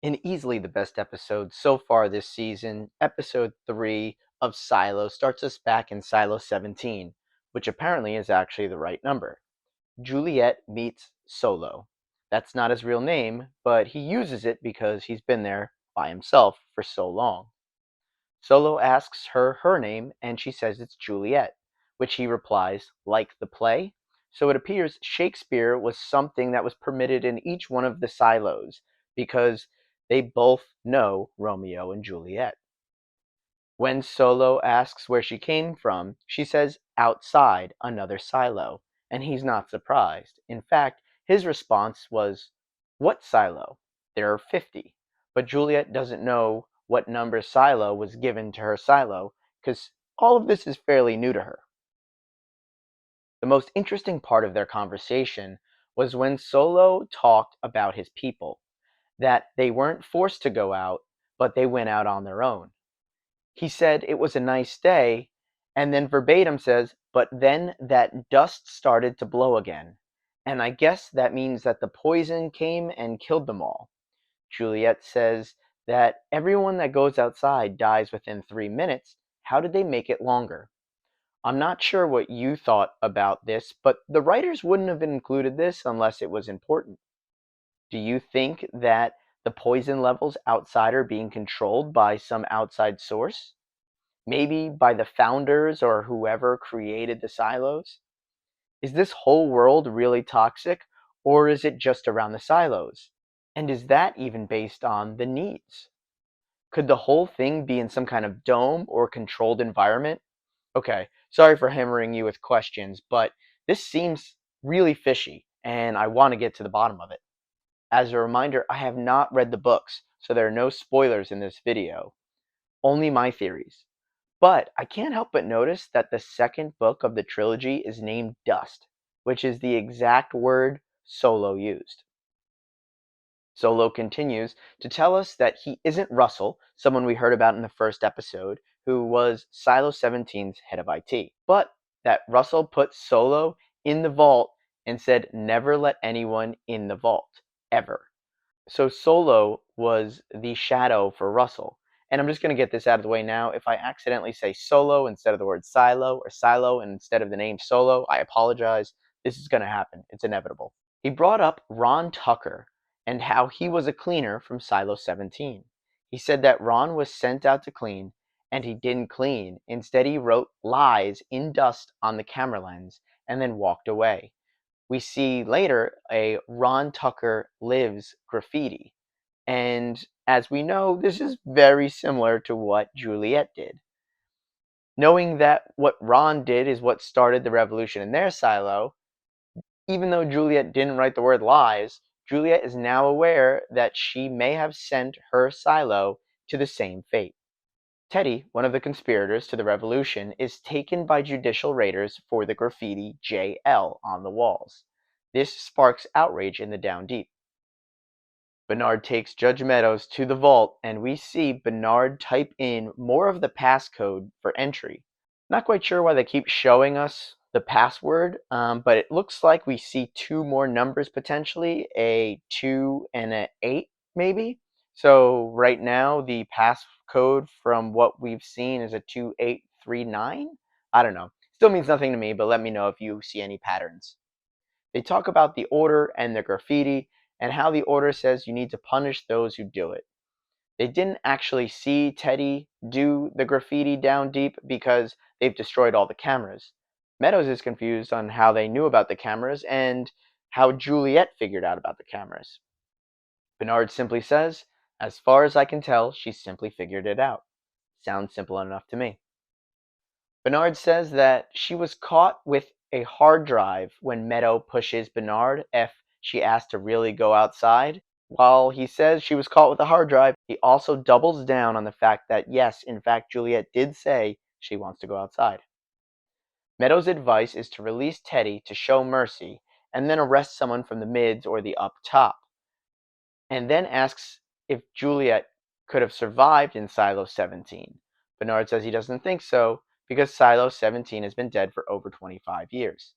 In easily the best episode so far this season, episode 3 of Silo starts us back in Silo 17, which apparently is actually the right number. Juliet meets Solo. That's not his real name, but he uses it because he's been there by himself for so long. Solo asks her name, and she says it's Juliet, which he replies, like the play. So it appears Shakespeare was something that was permitted in each one of the silos, because they both know Romeo and Juliet. When Solo asks where she came from, she says outside another silo, and he's not surprised. In fact, his response was, "What silo? There are 50." But Juliet doesn't know what number silo was given to her silo, because all of this is fairly new to her. The most interesting part of their conversation was when Solo talked about his people, that they weren't forced to go out, but they went out on their own. He said it was a nice day, and then verbatim says, "But then that dust started to blow again." And I guess that means that the poison came and killed them all. Juliet says that everyone that goes outside dies within 3 minutes. How did they make it longer? I'm not sure what you thought about this, but the writers wouldn't have included this unless it was important. Do you think that the poison levels outside are being controlled by some outside source? Maybe by the founders or whoever created the silos? Is this whole world really toxic, or is it just around the silos? And is that even based on the needs? Could the whole thing be in some kind of dome or controlled environment? Okay, sorry for hammering you with questions, but this seems really fishy, and I want to get to the bottom of it. As a reminder, I have not read the books, so there are no spoilers in this video, only my theories. But I can't help but notice that the second book of the trilogy is named Dust, which is the exact word Solo used. Solo continues to tell us that he isn't Russel, someone we heard about in the first episode, who was Silo 17's head of IT, but that Russel put Solo in the vault and said never let anyone in the vault, ever. So Solo was the shadow for Russel. And I'm just going to get this out of the way now. If I accidentally say Solo instead of the word Silo, or Silo instead of the name Solo, I apologize. This is going to happen. It's inevitable. He brought up Ron Tucker and how he was a cleaner from Silo 17. He said that Ron was sent out to clean, and he didn't clean. Instead, he wrote lies in dust on the camera lens and then walked away. We see later a Ron Tucker Lives graffiti. And as we know, this is very similar to what Juliet did. Knowing that what Ron did is what started the revolution in their silo, even though Juliet didn't write the word lies, Juliet is now aware that she may have sent her silo to the same fate. Teddy, one of the conspirators to the revolution, is taken by judicial raiders for the graffiti JL on the walls. This sparks outrage in the Down Deep. Bernard takes Judge Meadows to the vault, and we see Bernard type in more of the passcode for entry. Not quite sure why they keep showing us the password, but it looks like we see two more numbers potentially, a 2 and a 8 maybe. So right now the passcode from what we've seen is a 2839. I don't know. Still means nothing to me, but let me know if you see any patterns. They talk about the order and the graffiti and how the order says you need to punish those who do it. They didn't actually see Teddy do the graffiti down deep because they've destroyed all the cameras. Meadows is confused on how they knew about the cameras and how Juliet figured out about the cameras. Bernard simply says, "As far as I can tell, she simply figured it out." Sounds simple enough to me. Bernard says that she was caught with a hard drive when Meadow pushes Bernard if she asked to really go outside. While he says she was caught with a hard drive, he also doubles down on the fact that yes, in fact, Juliet did say she wants to go outside. Meadows' advice is to release Teddy to show mercy and then arrest someone from the mids or the up top, and then asks if Juliet could have survived in Silo 17. Bernard says he doesn't think so because Silo 17 has been dead for over 25 years.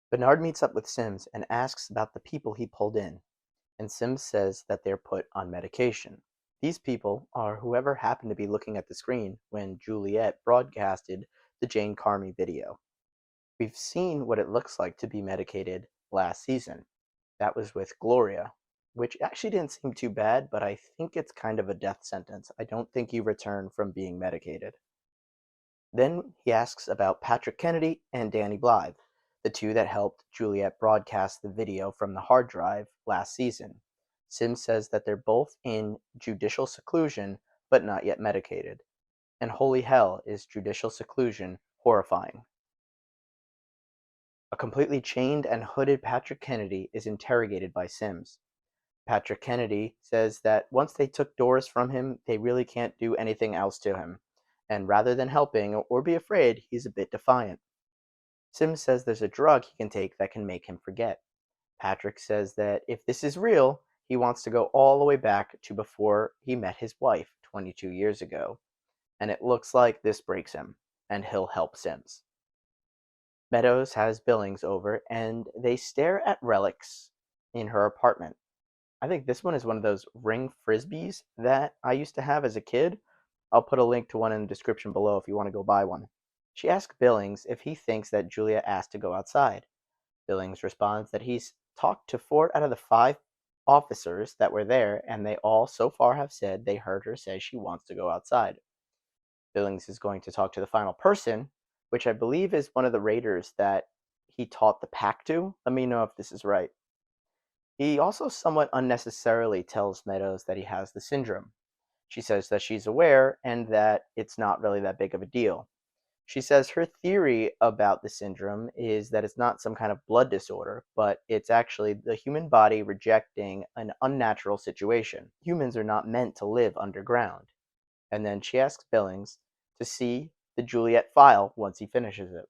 Bernard meets up with Sims and asks about the people he pulled in. and Sims says that they're put on medication. These people are whoever happened to be looking at the screen when Juliet broadcasted the Jane Carmi video. We've seen what it looks like to be medicated last season. That was with Gloria, which actually didn't seem too bad, but I think it's kind of a death sentence. I don't think you return from being medicated. Then he asks about Patrick Kennedy and Danny Blythe, the two that helped Juliet broadcast the video from the hard drive last season. Sims says that they're both in judicial seclusion, but not yet medicated. And holy hell, is judicial seclusion horrifying. A completely chained and hooded Patrick Kennedy is interrogated by Sims. Patrick Kennedy says that once they took Doris from him, they really can't do anything else to him, and rather than helping or be afraid, he's a bit defiant. Sims says there's a drug he can take that can make him forget. Patrick says that if this is real, he wants to go all the way back to before he met his wife 22 years ago, and it looks like this breaks him, and he'll help Sims. Meadows has Billings over, and they stare at relics in her apartment. I think this one is one of those ring frisbees that I used to have as a kid. I'll put a link to one in the description below if you want to go buy one. She asks Billings if he thinks that Julia asked to go outside. Billings responds that he's talked to 4 out of the 5 officers that were there, and they all so far have said they heard her say she wants to go outside. Billings is going to talk to the final person, which I believe is one of the raiders that he taught the pack to. Let me know if this is right. He also somewhat unnecessarily tells Meadows that he has the syndrome. She says that she's aware and that it's not really that big of a deal. She says her theory about the syndrome is that it's not some kind of blood disorder, but it's actually the human body rejecting an unnatural situation. Humans are not meant to live underground. And then she asks Billings to see the Juliet file once he finishes it.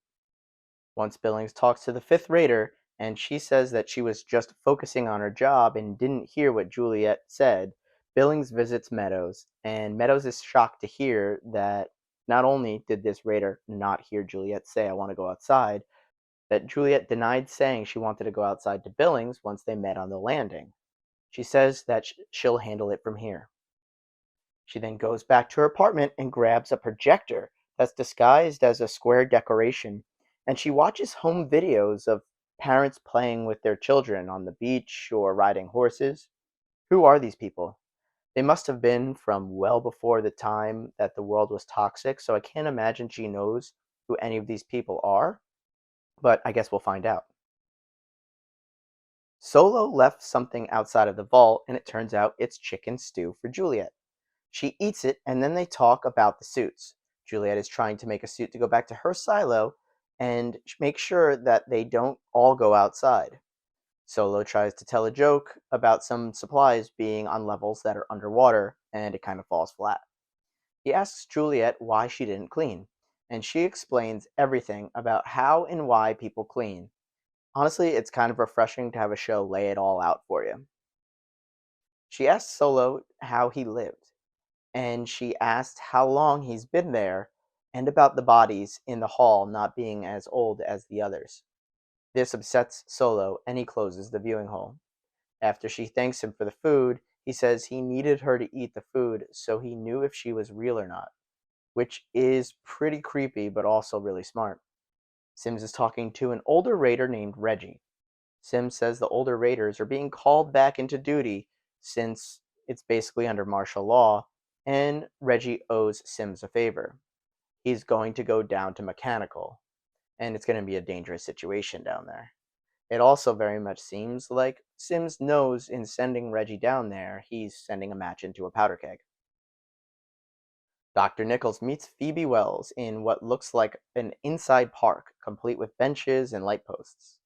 Once Billings talks to the 5th raider, and she says that she was just focusing on her job and didn't hear what Juliet said, Billings visits Meadows, and Meadows is shocked to hear that not only did this raider not hear Juliet say, "I want to go outside," that Juliet denied saying she wanted to go outside to Billings once they met on the landing. She says that she'll handle it from here. She then goes back to her apartment and grabs a projector that's disguised as a square decoration, and she watches home videos of parents playing with their children on the beach or riding horses. Who are these people? They must have been from well before the time that the world was toxic, so I can't imagine she knows who any of these people are, but I guess we'll find out. Solo left something outside of the vault, and it turns out it's chicken stew for Juliet. She eats it, and then they talk about the suits. Juliet is trying to make a suit to go back to her silo and make sure that they don't all go outside. Solo tries to tell a joke about some supplies being on levels that are underwater, and it kind of falls flat. He asks Juliet why she didn't clean, and she explains everything about how and why people clean. Honestly, it's kind of refreshing to have a show lay it all out for you. She asks Solo how he lived, and she asked how long he's been there and about the bodies in the hall not being as old as the others. This upsets Solo, and he closes the viewing hole. After she thanks him for the food, he says he needed her to eat the food so he knew if she was real or not, which is pretty creepy but also really smart. Sims is talking to an older raider named Reggie. Sims says the older raiders are being called back into duty since it's basically under martial law, and Reggie owes Sims a favor. He's going to go down to mechanical, and it's going to be a dangerous situation down there. It also very much seems like Sims knows in sending Reggie down there, he's sending a match into a powder keg. Dr. Nichols meets Phoebe Wells in what looks like an inside park, complete with benches and light posts.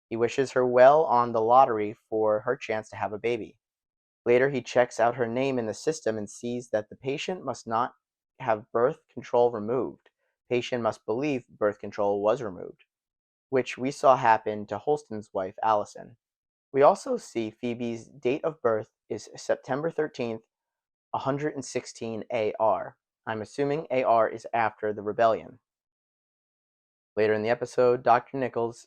He wishes her well on the lottery for her chance to have a baby. Later, he checks out her name in the system and sees that the patient must not have birth control removed. Patient must believe birth control was removed, which we saw happen to Holston's wife, Allison. We also see Phoebe's date of birth is September 13th, 116 AR. I'm assuming AR is after the rebellion. Later in the episode, Dr. Nichols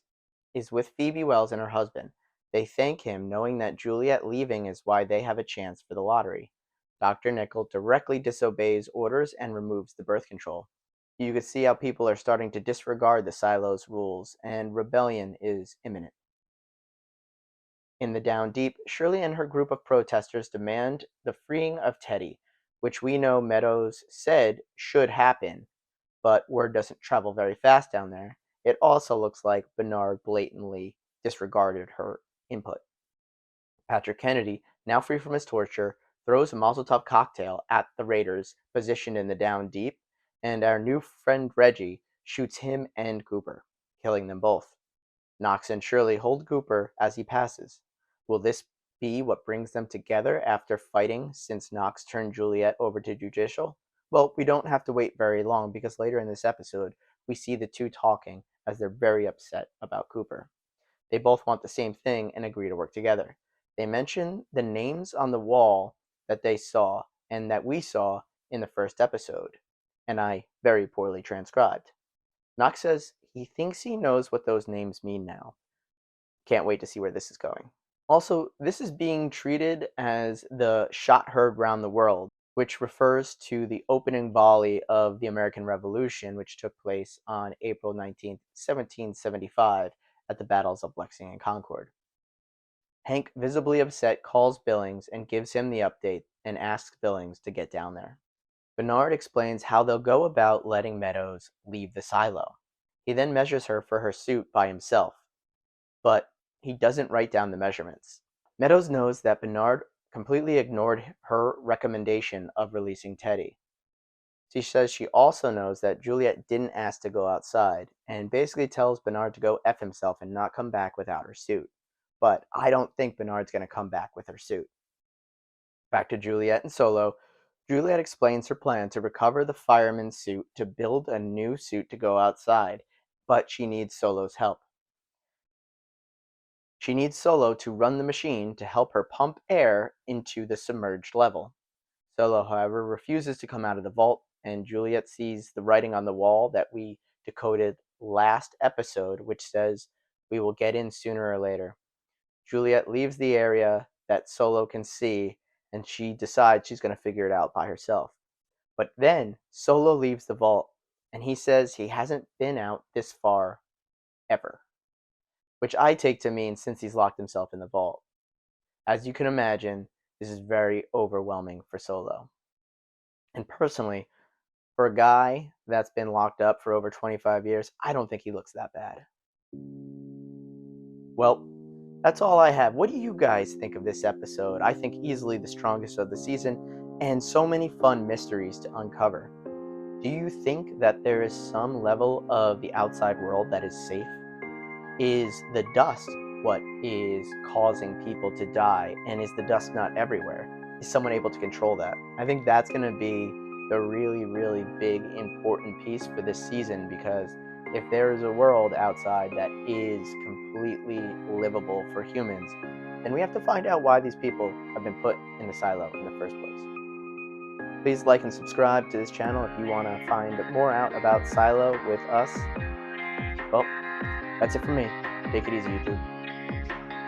is with Phoebe Wells and her husband. They thank him, knowing that Juliet leaving is why they have a chance for the lottery. Dr. Nickel directly disobeys orders and removes the birth control. You can see how people are starting to disregard the silo's rules, and rebellion is imminent. In the Down Deep, Shirley and her group of protesters demand the freeing of Teddy, which we know Meadows said should happen, but word doesn't travel very fast down there. It also looks like Bernard blatantly disregarded her input. Patrick Kennedy, now free from his torture, throws a Molotov cocktail at the raiders positioned in the Down Deep, and our new friend Reggie shoots him and Cooper, killing them both. Knox and Shirley hold Cooper as he passes. Will this be what brings them together after fighting since Knox turned Juliet over to Judicial? Well, we don't have to wait very long because later in this episode, we see the two talking as they're very upset about Cooper. They both want the same thing and agree to work together. They mention the names on the wall that they saw and that we saw in the first episode, and I very poorly transcribed. Knox says he thinks he knows what those names mean now. Can't wait to see where this is going. Also, this is being treated as the shot heard round the world, which refers to the opening volley of the American Revolution, which took place on April 19th, 1775, at the battles of Lexington and Concord. Hank, visibly upset, calls Billings and gives him the update and asks Billings to get down there. Bernard explains how they'll go about letting Meadows leave the silo. He then measures her for her suit by himself, but he doesn't write down the measurements. Meadows knows that Bernard completely ignored her recommendation of releasing Teddy. She says she also knows that Juliet didn't ask to go outside, and basically tells Bernard to go F himself and not come back without her suit. But I don't think Bernard's going to come back with her suit. Back to Juliet and Solo. Juliet explains her plan to recover the fireman's suit to build a new suit to go outside, but she needs Solo's help. She needs Solo to run the machine to help her pump air into the submerged level. Solo, however, refuses to come out of the vault, and Juliet sees the writing on the wall that we decoded last episode, which says, "We will get in sooner or later." Juliet leaves the area that Solo can see, and she decides she's going to figure it out by herself. But then Solo leaves the vault, and he says he hasn't been out this far ever, which I take to mean since he's locked himself in the vault. As you can imagine, this is very overwhelming for Solo. And personally, for a guy that's been locked up for over 25 years, I don't think he looks that bad. Well, that's all I have. What do you guys think of this episode? I think easily the strongest of the season, and so many fun mysteries to uncover. Do you think that there is some level of the outside world that is safe? Is the dust what is causing people to die? And is the dust not everywhere? Is someone able to control that? I think that's going to be the really, really big, important piece for this season, because if there is a world outside that is completely livable for humans, then we have to find out why these people have been put in the silo in the first place. Please like and subscribe to this channel if you want to find more out about Silo with us. Well, that's it for me. Take it easy, YouTube.